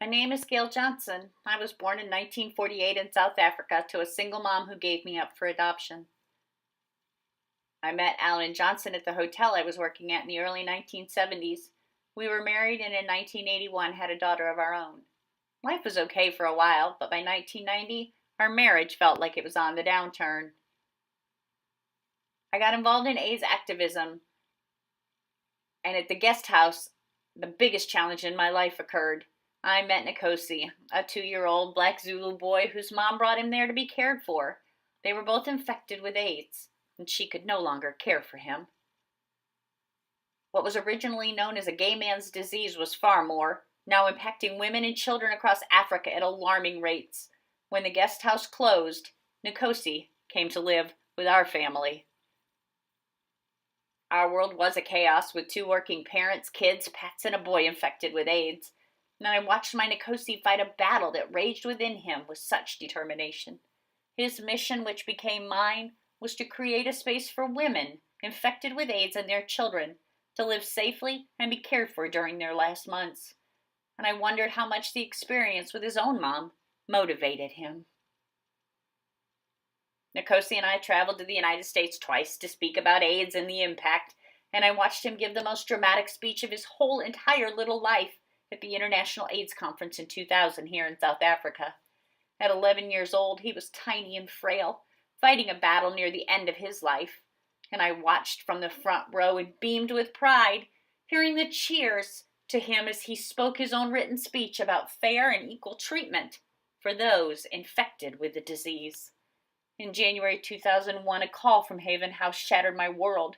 My name is Gail Johnson. I was born in 1948 in South Africa to a single mom who gave me up for adoption. I met Alan and Johnson at the hotel I was working at in the early 1970s. We were married and in 1981 had a daughter of our own. Life was okay for a while, but by 1990, our marriage felt like it was on the downturn. I got involved in AIDS activism, and at the guest house, the biggest challenge in my life occurred. I met Nkosi, a 2-year-old black Zulu boy whose mom brought him there to be cared for. They were both infected with AIDS, and she could no longer care for him. What was originally known as a gay man's disease was far more, now impacting women and children across Africa at alarming rates. When the guest house closed, Nkosi came to live with our family. Our world was a chaos with 2 working parents, kids, pets, and a boy infected with AIDS. And I watched my Nkosi fight a battle that raged within him with such determination. His mission, which became mine, was to create a space for women infected with AIDS and their children to live safely and be cared for during their last months. And I wondered how much the experience with his own mom motivated him. Nkosi and I traveled to the United States twice to speak about AIDS and the impact, and I watched him give the most dramatic speech of his whole entire little life at the International AIDS Conference in 2000 here in South Africa. At 11 years old, he was tiny and frail, fighting a battle near the end of his life, and I watched from the front row and beamed with pride, hearing the cheers to him as he spoke his own written speech about fair and equal treatment for those infected with the disease. In January 2001, a call from Haven House shattered my world.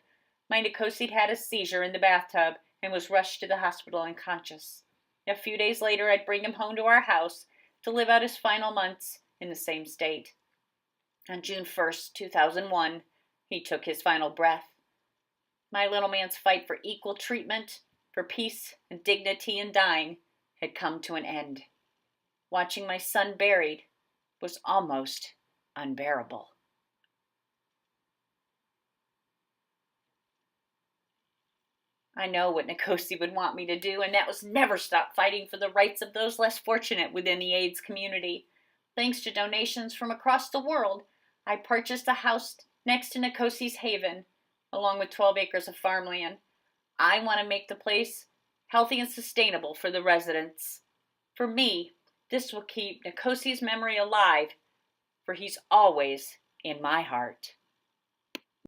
My Nkosi had a seizure in the bathtub and was rushed to the hospital unconscious. A few days later, I'd bring him home to our house to live out his final months in the same state. On June 1st, 2001, he took his final breath. My little man's fight for equal treatment, for peace and dignity in dying, had come to an end. Watching my son buried was almost unbearable. I know what Nkosi would want me to do, and that was never stop fighting for the rights of those less fortunate within the AIDS community. Thanks to donations from across the world, I purchased a house next to Nkosi's Haven, along with 12 acres of farmland. I want to make the place healthy and sustainable for the residents. For me, this will keep Nkosi's memory alive, for he's always in my heart.